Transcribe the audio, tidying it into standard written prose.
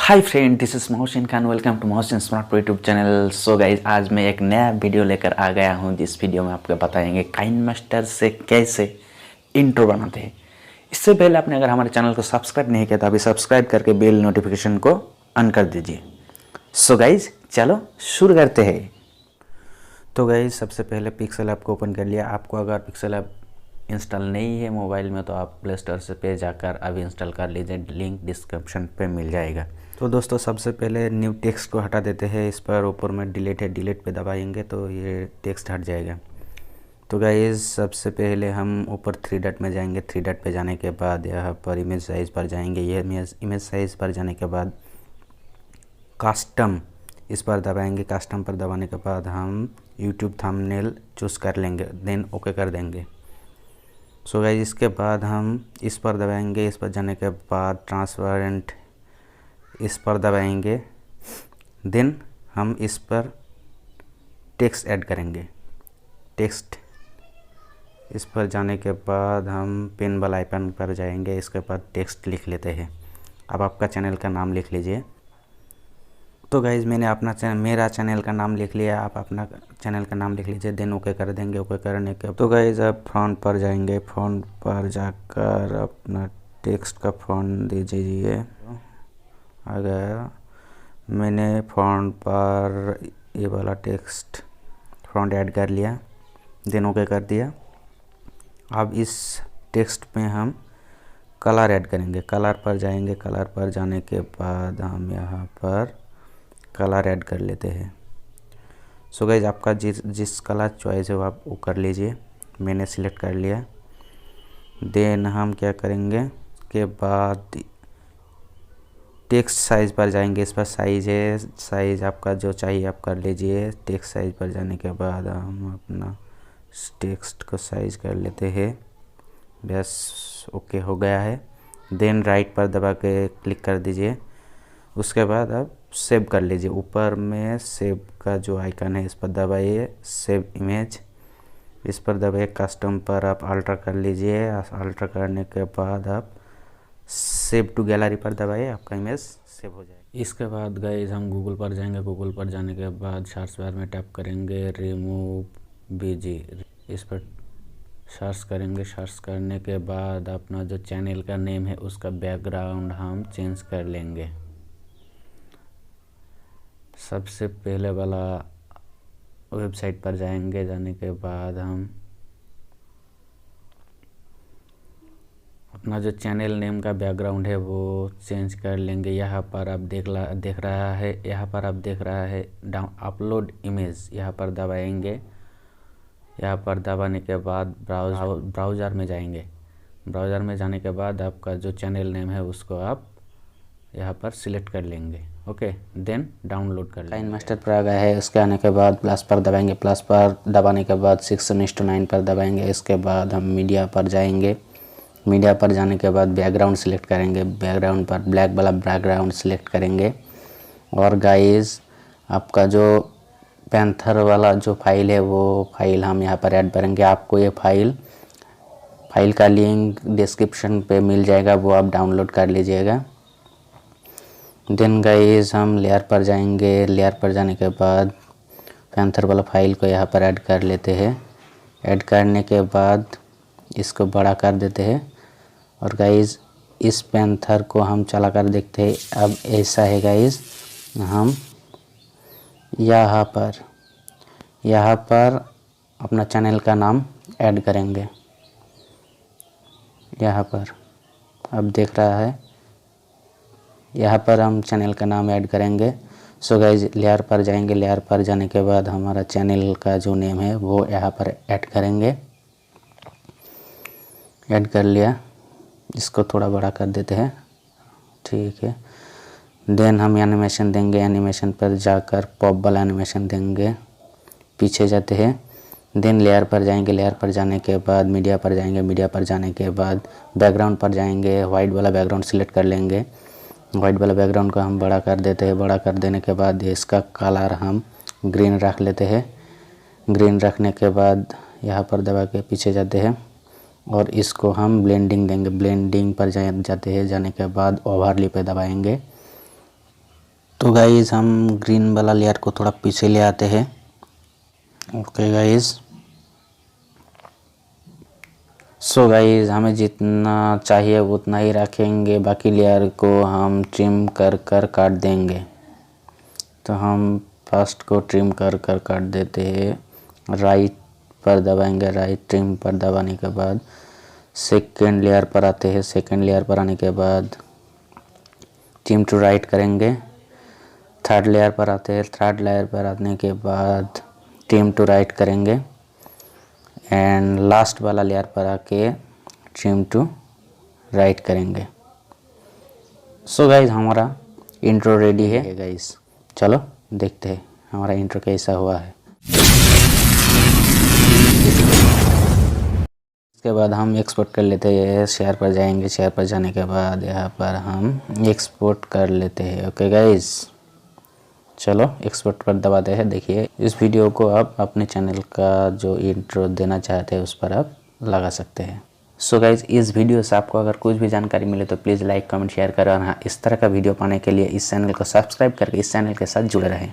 Hi friend, this is Mohsin Khan. Welcome to Mohsin smart YouTube channel. So guys, आज मैं एक नया वीडियो लेकर आ गया हूँ। जिस वीडियो में आपको बताएंगे काइनमास्टर से कैसे इंट्रो बनाते हैं। इससे पहले आपने अगर हमारे चैनल को सब्सक्राइब नहीं किया तो अभी सब्सक्राइब करके बेल नोटिफिकेशन को ऑन कर दीजिए। सो गाइज, चलो शुरू करते हैं। तो गाइज, सबसे पहले पिक्सेलैब को ओपन कर लिया। आपको अगर पिक्सेलैब इंस्टॉल नहीं है मोबाइल में तो आप प्ले स्टोर से पे जाकर अभी इंस्टॉल कर लीजिए, लिंक डिस्क्रिप्शन पे मिल जाएगा। तो दोस्तों, सबसे पहले न्यू टेक्स्ट को हटा देते हैं। इस पर ऊपर में डिलीट है, डिलीट पे दबाएंगे तो ये टेक्स्ट हट जाएगा। तो गाइज, सबसे पहले हम ऊपर थ्री डॉट में जाएंगे। थ्री डॉट पे जाने के बाद यहाँ पर इमेज साइज़ पर जाएंगे। ये इमेज साइज़ पर जाने के बाद कस्टम इस पर दबाएंगे। कस्टम पर दबाने के बाद हम यूट्यूब थंबनेल चूज़ कर लेंगे, देन ओके कर देंगे। सो गाइज, इसके बाद हम इस पर दबाएंगे। इस पर जाने के बाद ट्रांसपेरेंट इस पर दबाएंगे। देन हम इस पर टेक्स्ट ऐड करेंगे। टेक्स्ट इस पर जाने के बाद हम पेन वाला आइकन पर जाएंगे। इसके बाद टेक्स्ट लिख लेते हैं। अब आपका चैनल का नाम लिख लीजिए। तो गाइज़, मैंने मेरा चैनल का नाम लिख लिया। आप अपना चैनल का नाम लिख लीजिए, देन ओके कर देंगे। ओके करने के तो गाइज़, अब फ्रंट पर जाएंगे। फ्रंट पर जाकर अपना टेक्स्ट का फ्रंट दीजिए। अगर मैंने फ्रंट पर ये वाला टेक्स्ट फ्रंट ऐड कर लिया, देन ओके कर दिया। अब इस टेक्स्ट में हम कलर ऐड करेंगे। कलर पर जाएंगे। कलर पर जाने के बाद हम यहाँ पर कलर ऐड कर लेते हैं। सो गाइज, आपका जिस कलर चॉइस है वो आप वो कर लीजिए। मैंने सिलेक्ट कर लिया। देन हम क्या करेंगे के बाद टेक्स्ट साइज़ पर जाएंगे। इस पर साइज़ है, साइज़ आपका जो चाहिए आप कर लीजिए। टेक्स्ट साइज़ पर जाने के बाद हम अपना टेक्स्ट को साइज़ कर लेते हैं। बस ओके हो गया है। देन राइट पर दबा के क्लिक कर दीजिए। उसके बाद आप सेव कर लीजिए। ऊपर में सेव का जो आइकन है इस पर दबाइए, सेव इमेज इस पर दबाइए। कस्टम पर आप अल्टर कर लीजिए। अल्टर करने के बाद आप सेव टू गैलरी पर दबाइए, आपका इमेज सेव हो जाएगा। इसके बाद गाइस, हम गूगल पर जाएंगे। गूगल पर जाने के बाद सर्च बार में टाइप करेंगे रिमूव बीजी। इस पर सर्च करेंगे। सर्च करने के बाद अपना जो चैनल का नेम है उसका बैकग्राउंड हम चेंज कर लेंगे। सबसे पहले वाला वेबसाइट पर जाएंगे। जाने के बाद हम अपना जो चैनल नेम का बैकग्राउंड है वो चेंज कर लेंगे। यहाँ पर आप देख रहा है, यहाँ पर आप देख रहा है अपलोड इमेज। यहाँ पर दबाएंगे। यहाँ पर दबाने के बाद ब्राउज़र में जाएंगे। ब्राउज़र में जाने के बाद आपका जो चैनल नेम है उसको आप यहाँ पर सिलेक्ट कर लेंगे। ओके, देन डाउनलोड कर लेंगे। काइनमास्टर पर आ गया है। उसके आने के बाद प्लस पर दबाएंगे। प्लस पर दबाने के बाद 6:9 पर दबाएंगे। इसके बाद हम मीडिया पर जाएंगे। मीडिया पर जाने के बाद बैकग्राउंड सिलेक्ट करेंगे। बैकग्राउंड पर ब्लैक वाला बैकग्राउंड सिलेक्ट करेंगे। और गाइस, आपका जो पैंथर वाला जो फाइल है वो फाइल हम यहाँ पर ऐड करेंगे। आपको ये फाइल का लिंक डिस्क्रिप्शन पे मिल जाएगा, वो आप डाउनलोड कर लीजिएगा। देन गाइस, हम लेयर पर जाएंगे। लेयर पर जाने के बाद पैंथर वाला फाइल को यहाँ पर ऐड कर लेते हैं। ऐड करने के बाद इसको बड़ा कर देते हैं। और गाइस, इस पैंथर को हम चला कर देखते हैं। अब ऐसा है गाइस, हम यहाँ पर अपना चैनल का नाम ऐड करेंगे। यहाँ पर अब देख रहा है, यहाँ पर हम चैनल का नाम ऐड करेंगे। सो गाइस, लेयर पर जाएंगे। लेयर पर जाने के बाद हमारा चैनल का जो नेम है वो यहाँ पर ऐड करेंगे। ऐड कर लिया। इसको थोड़ा बड़ा कर देते हैं, ठीक है। देन हम एनिमेशन देंगे। एनिमेशन पर जाकर पॉप वाला एनिमेशन देंगे। पीछे जाते हैं। देन लेयर पर जाएंगे। लेयर पर जाने के बाद मीडिया पर जाएंगे। मीडिया पर जाने के बाद बैकग्राउंड पर जाएंगे। वाइट वाला बैकग्राउंड सिलेक्ट कर लेंगे। वाइट वाला बैकग्राउंड को हम बड़ा कर देते हैं। बड़ा कर देने के बाद इसका कलर हम ग्रीन रख लेते हैं। ग्रीन रखने के बाद यहाँ पर दबा के पीछे जाते हैं और इसको हम ब्लेंडिंग देंगे। ब्लेंडिंग पर जाते हैं। जाने के बाद ओवरले पे दबाएंगे। तो गाइस हम ग्रीन वाला लेयर को थोड़ा पीछे ले आते हैं। ओके गाइस, सो गाइस हमें जितना चाहिए उतना ही रखेंगे, बाकी लेयर को हम ट्रिम कर कर काट देंगे। तो हम फर्स्ट को ट्रिम कर कर काट देते हैं। राइट पर दबाएंगे, राइट ट्रिम पर दबाने के बाद सेकेंड लेयर पर आते हैं। सेकेंड लेयर पर आने के बाद ट्रिम टू राइट करेंगे। थर्ड लेयर पर आते हैं। थर्ड लेयर पर आने के बाद ट्रिम टू राइट करेंगे एंड लास्ट वाला लेयर पर आके ट्रिम टू राइट करेंगे। सो गाइज हमारा इंट्रो रेडी है गाइज। चलो देखते हैं हमारा इंट्रो कैसा हुआ है। इसके बाद हम एक्सपोर्ट कर लेते हैं। शेयर पर जाएंगे, शेयर पर जाने के बाद यहाँ पर हम एक्सपोर्ट कर लेते हैं। ओके गाइज, चलो एक्सपोर्ट पर दबाते हैं। देखिए इस वीडियो को आप अपने चैनल का जो इंट्रो देना चाहते हैं उस पर आप लगा सकते हैं। सो गाइज इस वीडियो से आपको अगर कुछ भी जानकारी मिले तो प्लीज़ लाइक कमेंट शेयर करें और हाँ, इस तरह का वीडियो पाने के लिए इस चैनल को सब्सक्राइब करके इस चैनल के साथ जुड़े रहें।